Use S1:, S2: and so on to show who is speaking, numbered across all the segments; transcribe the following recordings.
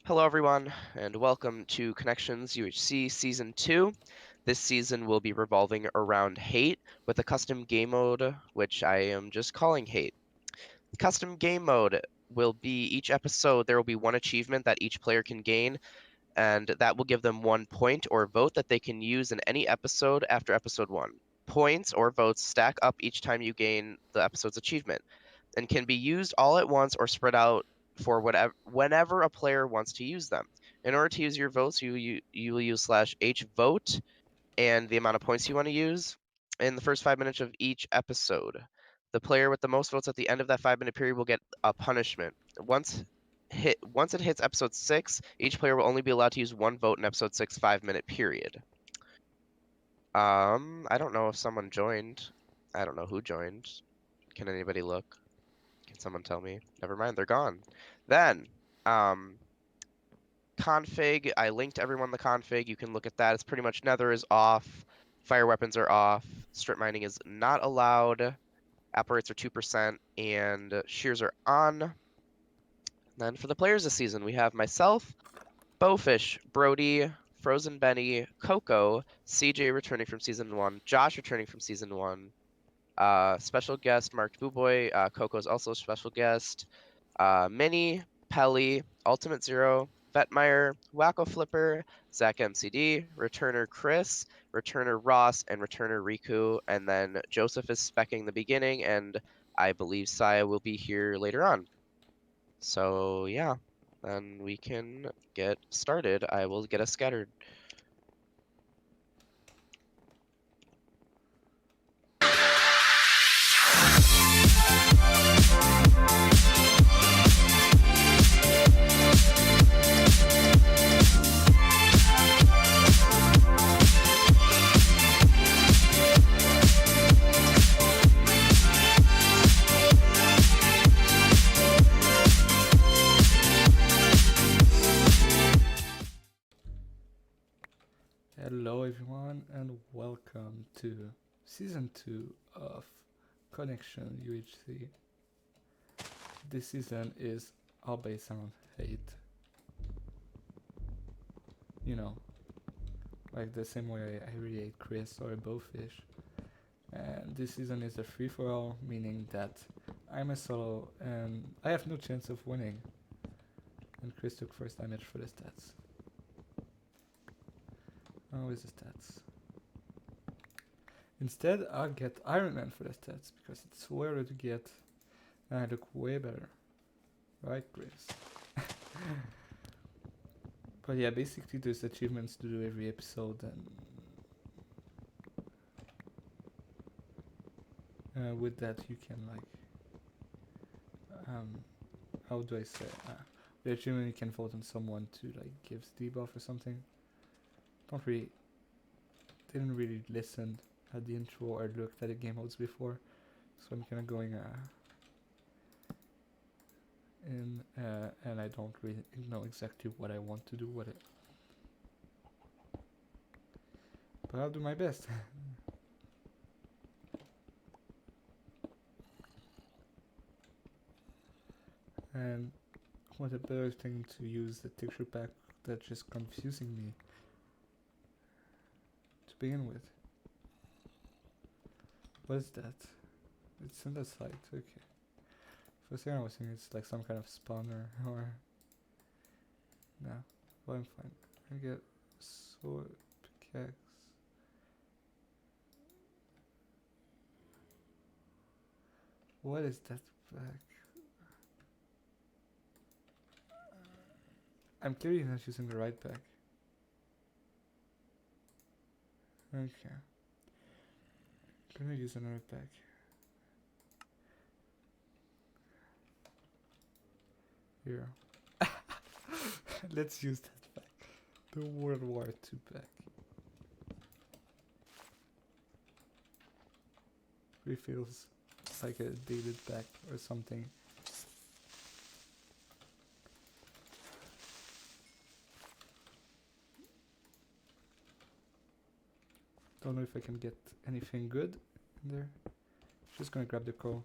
S1: Hello, everyone, and welcome to Connections UHC Season 2. This season will be revolving around hate with a custom game mode, which I am just calling hate. The custom game mode will be each episode, there will be one achievement that each player can gain, and that will give them 1 point or vote that they can use in any episode after episode 1. Points or votes stack up each time you gain the episode's achievement and can be used all at once or spread out for whenever a player wants to use them. In order to use your votes, you will use /h vote and the amount of points you want to use in the first 5 minutes of each episode. The player with the most votes at the end of that 5-minute period will get a punishment. Once it hits episode 6, each player will only be allowed to use one vote in episode 6 5-minute period. I don't know if someone joined. I don't know who joined. Can anybody look? Can someone tell me? Never mind, they're gone. Then, config. I linked everyone the config. You can look at that. It's pretty much Nether is off, fire weapons are off, strip mining is not allowed, apple rates are 2%, and shears are on. Then for the players this season, we have myself, Bowfish, Brody, Frozen Benny, Coco, CJ returning from season 1, Josh returning from season 1, special guest Mark Booboy, Coco's also a special guest, Minnie, Pelly, Ultimate Zero, Vetmeyer, Wacko Flipper, Zach MCD, Returner Chris, Returner Ross, and Returner Riku. And then Joseph is specking the beginning, and I believe Saya will be here later on. So yeah, then we can get started. I will get us scattered.
S2: Hello everyone and welcome to season 2 of Connection UHC. This season is all based on hate. You know, like the same way I really hate Chris or Bowfish. And this season is a free-for-all, meaning that I'm a solo and I have no chance of winning. And Chris took first damage for the stats. Oh, where's the stats? Instead, I'll get Iron Man for the stats because it's rarer to get and I look way better. Right, Chris? But yeah, basically there's achievements to do every episode and with that you can how do I say? The achievement you can vote on someone to gives debuff or something. Didn't really listen at the intro or looked at the game modes before, so I'm kind of going and I don't really know exactly what I want to do with it, but I'll do my best. And what a better thing to use the texture pack that's just confusing me to begin with. What is that? It's in the site, okay. For a second I was thinking it's like some kind of spawner or... No, well I'm fine. I get sword, pickaxe. What is that back? I'm clearly not using the right back. Okay. I'm gonna use another pack. Here. Let's use that pack. The World War II pack. It feels like a dated pack or something. Don't know if I can get anything good in there. Just gonna grab the coal.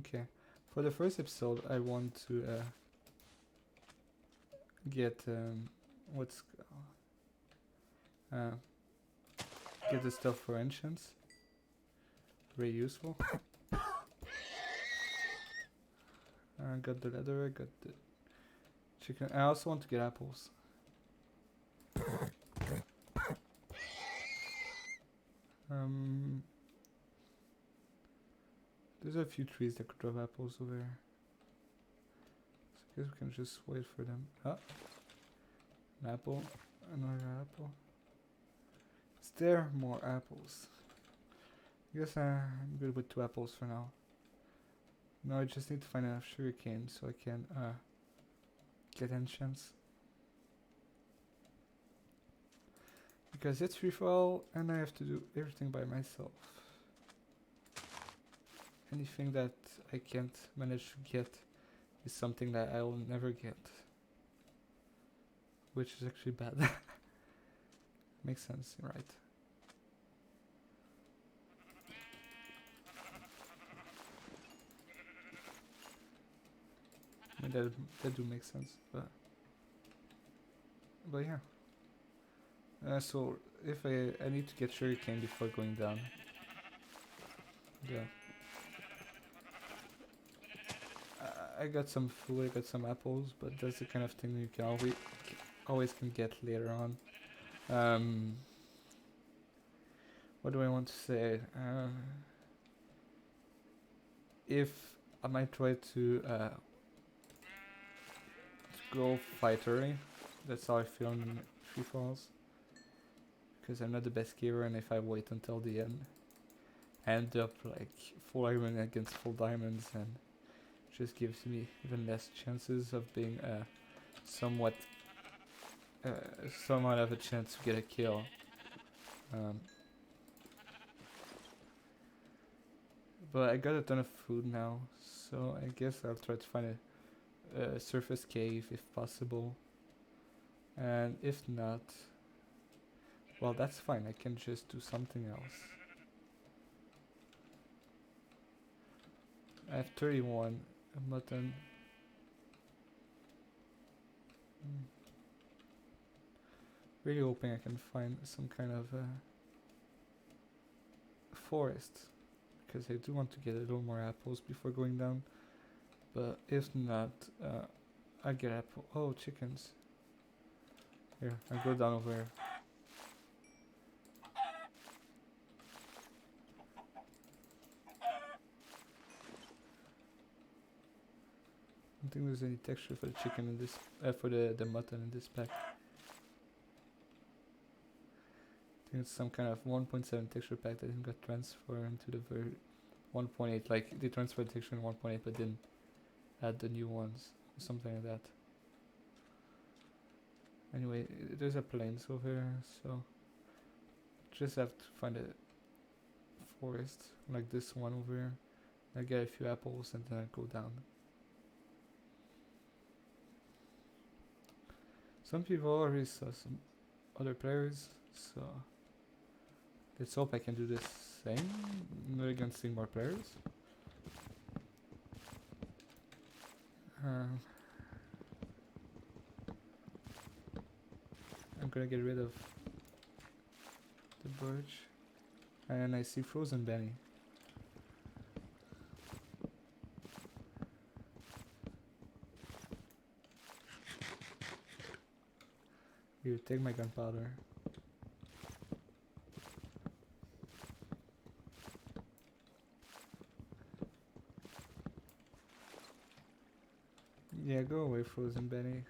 S2: Okay. For the first episode, I want to get what's uh, get the stuff for enchants. Very useful. I got the leather. I got the chicken. I also want to get apples. Um, there's a few trees that could drop apples over there. So I guess we can just wait for them. Ah, an apple, another apple. Is there more apples? I guess I'm good with 2 apples for now. Now I just need to find enough sugarcane so I can get enchants. Because it's free for all and I have to do everything by myself. Anything that I can't manage to get is something that I will never get. Which is actually bad. Makes sense, right? I mean, that do make sense, but yeah. So if I need to get sugarcane before going down. Yeah. I got some food, I got some apples, but that's the kind of thing you can always can get later on. What do I want to say? If I might try to go fight early, that's how I feel in free falls. Because I'm not the best giver, and if I wait until the end, I end up like full iron against full diamonds, and just gives me even less chances of being somewhat somewhat of a chance to get a kill. But I got a ton of food now, so I guess I'll try to find a surface cave if possible. And if not, well, that's fine. I can just do something else. I have 31 mutton. Really hoping I can find some kind of forest, because I do want to get a little more apples before going down. But if not, I get apple. Oh, chickens. Here, I go down over here. I don't think there's any texture for the chicken in this, for the mutton in this pack. I think it's some kind of 1.7 texture pack that didn't got transferred into the 1.8. Like they transferred the texture in 1.8 but didn't add the new ones, or something like that. Anyway, there's a plains over here, so just have to find a forest like this one over here. I get a few apples and then I go down. Some people already saw some other players, so let's hope I can do the same. I'm not against seeing more players. I'm gonna get rid of the birch. And I see frozen Benny. Here, take my gunpowder. Yeah, go away, frozen Benny.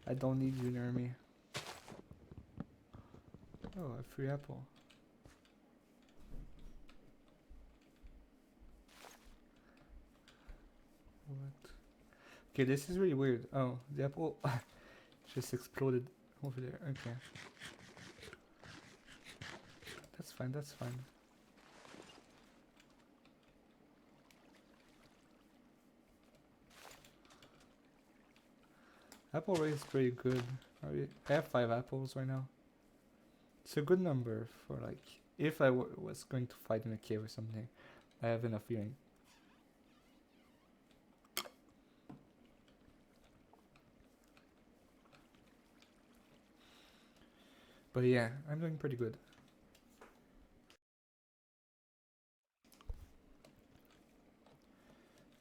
S2: I don't need you near me. Oh, a free apple. What? Okay, this is really weird. Oh, the apple just exploded over there. Okay. That's fine, that's fine. Apple rate is pretty good. I have 5 apples right now. It's a good number for like if I was going to fight in a cave or something, I have enough feeling. But yeah, I'm doing pretty good.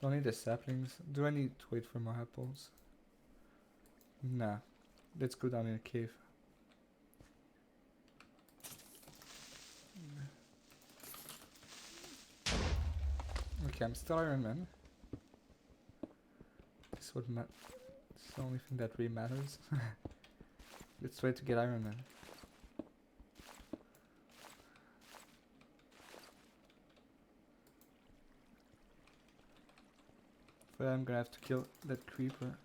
S2: Don't need the saplings. Do I need to wait for more apples? Nah. Let's go down in a cave. Okay, I'm still Iron Man. This is the only thing that really matters. Let's try to get Iron Man. But I'm gonna have to kill that creeper.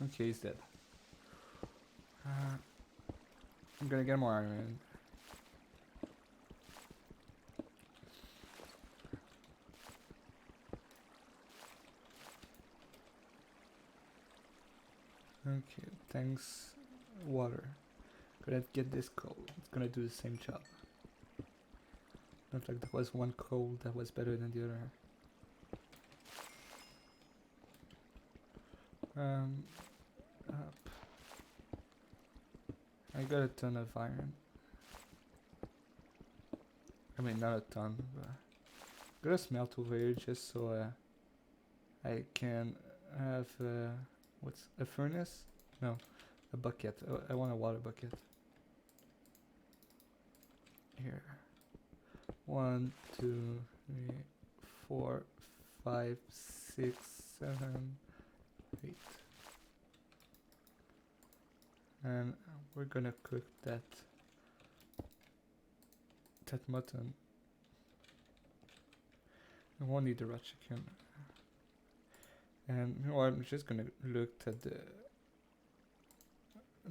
S2: Okay, he's dead. I'm gonna get more Iron Man. Okay, thanks. Water. Gonna get this coal. It's gonna do the same job. Not like there was one coal that was better than the other. Up. I got a ton of iron. I mean, not a ton, but I'm gonna smelt over here just so I can have what's a furnace? No, a bucket. I want a water bucket. Here. 1, 2, 3, 4, 5, 6, 7, 8. And we're gonna cook that mutton. I won't need the raw chicken. And you know, I'm just gonna look at the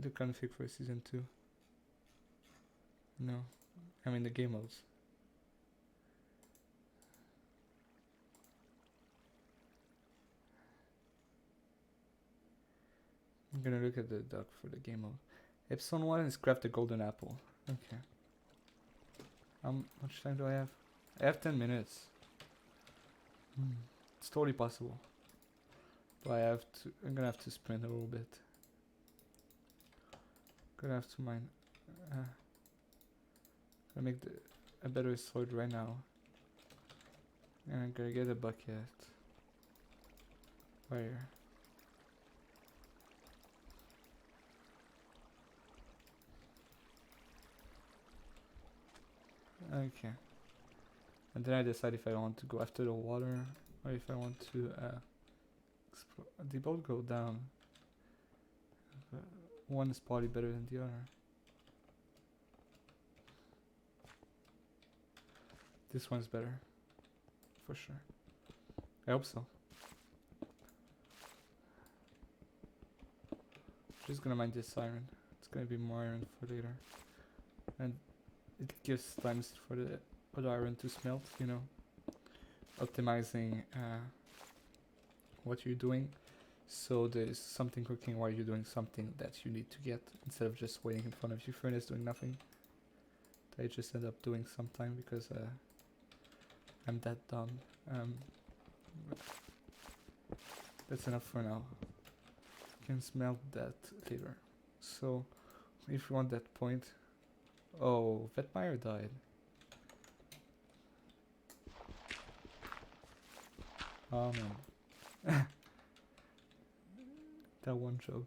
S2: config for season 2. No, I mean the game modes. I'm gonna look at the doc for the game mode. Episode 1 is craft the golden apple. Okay. How much time do I have? I have 10 minutes. It's totally possible. But I'm gonna have to sprint a little bit. Gonna have to mine. Gonna make a better sword right now. And I'm gonna get a bucket. Where? Okay. And then I decide if I want to go after the water or if I want to explore. They both go down. One is probably better than the other. This one's better. For sure. I hope so. Just gonna mine this iron. It's gonna be more iron for later. And it gives times for the other iron to smelt, you know. Optimizing what you're doing. So there's something cooking while you're doing something that you need to get, instead of just waiting in front of your furnace doing nothing. I just end up doing sometime because I'm that dumb. That's enough for now. You can smelt that later. So if you want that point. Oh, Vetmeyer died. Oh man. That one joke.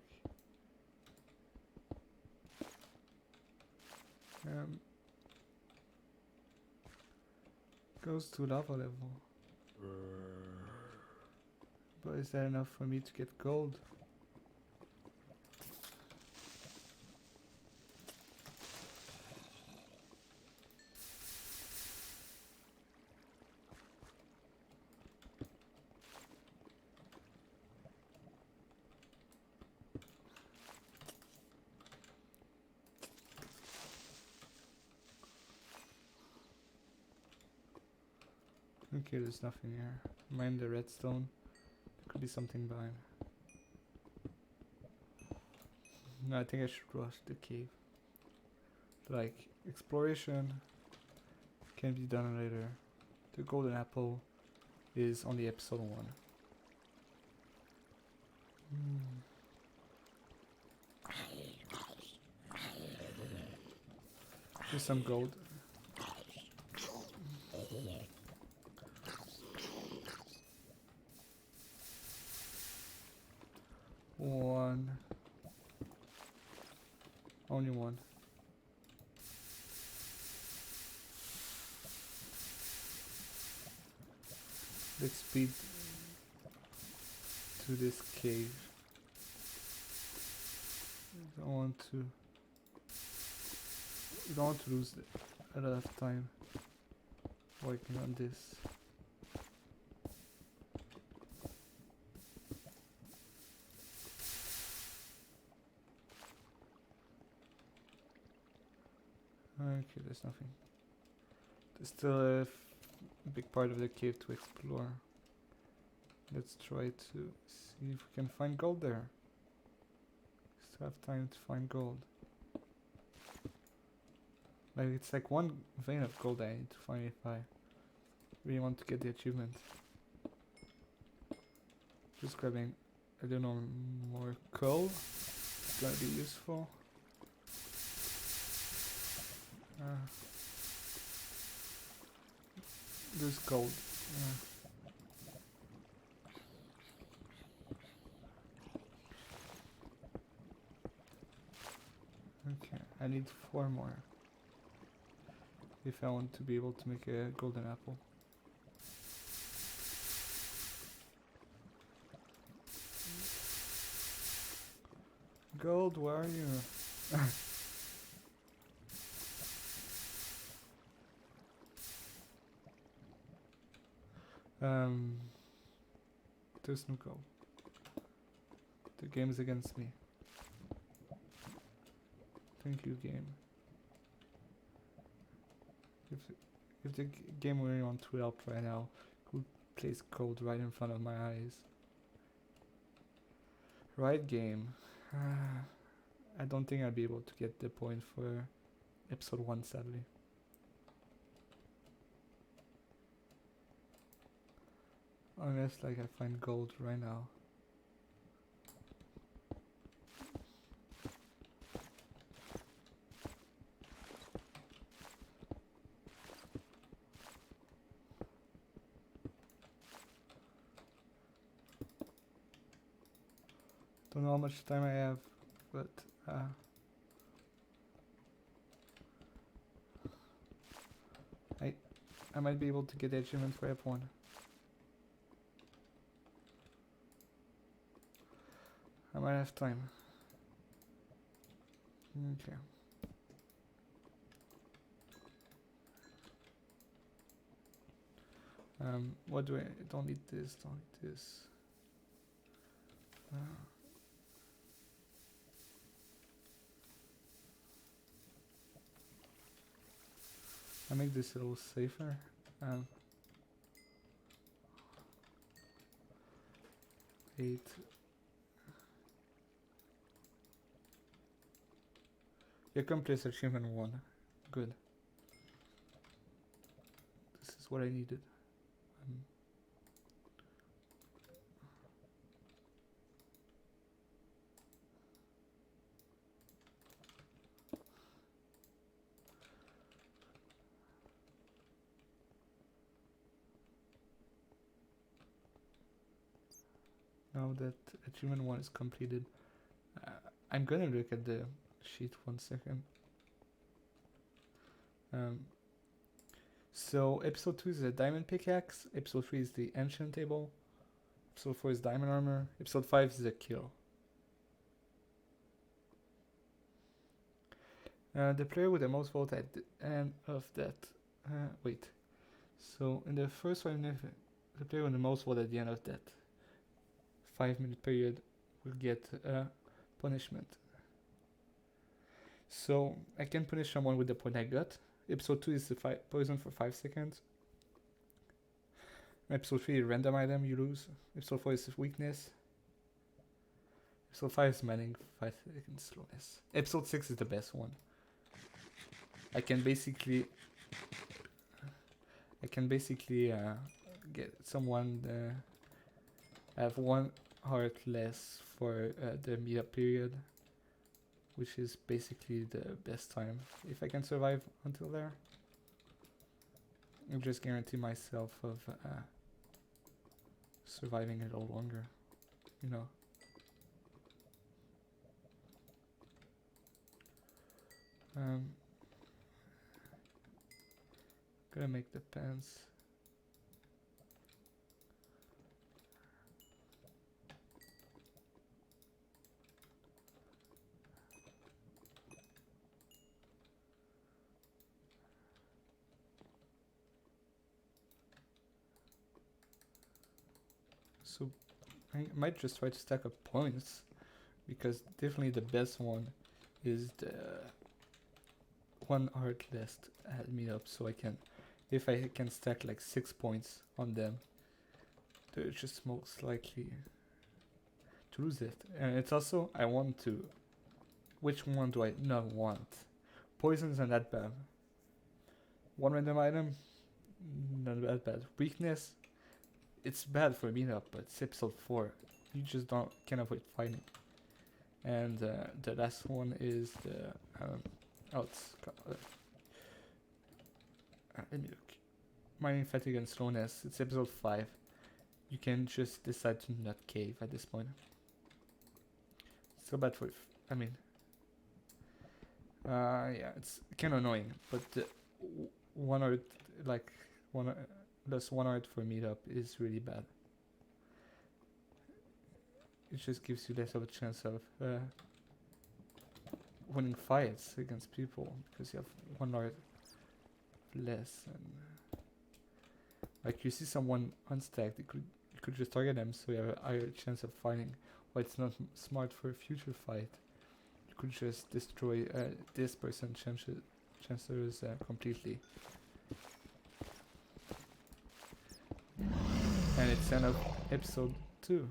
S2: Goes to lava level. But is that enough for me to get gold? Okay, there's nothing here. Mine the redstone. There could be something behind. No, I think I should rush the cave. Like, exploration can be done later. The golden apple is on the episode 1. Hmm. Here's some gold. One. Only one. Let's speed to this cave. I don't want to. I don't want to lose a lot of time working on this. Okay, there's nothing. There's still a big part of the cave to explore. Let's try to see if we can find gold there. Still have time to find gold. Like, it's like one vein of gold I need to find if I really want to get the achievement. Just grabbing, I don't know, more coal. It's gonna be useful. There's gold. Okay, I need 4 more if I want to be able to make a golden apple. Gold, where are you? There's no gold. The game is against me. Thank you, game. If the game really want to help right now, could place gold right in front of my eyes. Right, game. I don't think I'll be able to get the point for episode 1, sadly. Unless, like, I find gold right now. Don't know how much time I have, but I might be able to get the achievement for Ep1. I might have time. Okay. What do I don't need this, don't need this. I make this a little safer. 8. You accomplished achievement 1. Good. This is what I needed. Now that achievement 1 is completed, I'm gonna look at the sheet 1 second. So episode 2 is a diamond pickaxe, episode 3 is the ancient table, episode 4 is diamond armor, episode 5 is a kill. The player with the most votes at the end of that. Wait. So in the first 5 minutes, the player with the most votes at the end of that 5-minute period will get a punishment. So I can punish someone with the point I got. Episode 2 is the poison for 5 seconds. Episode 3 is random item you lose. Episode 4 is weakness. Episode 5 is manning 5 seconds slowness. Episode 6 is the best one. I can basically get someone have 1 heart less for the meetup period, which is basically the best time. If I can survive until there, I'll just guarantee myself of surviving a little longer, you know. Gonna make the pants. So I might just try to stack up points, because definitely the best one is the 1 heart less at meetup. So I can, if I can stack like 6 points on them, they're just most likely to lose it. And it's also, I want to, which one do I not want? Poisons are not bad. 1 random item, not that bad. Weakness, it's bad for meetup, but it's episode 4. You just can't avoid fighting. And the last one is the let me look. Mining fatigue and slowness. It's episode 5. You can just decide to not cave at this point. So bad for yeah, it's kind of annoying, but the 1 hour, like 1 plus 1 hour for meetup is really bad. It just gives you less of a chance of winning fights against people, because you have 1 hour less. And like, you see someone unstacked, you could just target them, so you have a higher chance of fighting. Why it's not smart for a future fight. You could just destroy this person's chances completely. And it's end of episode 2.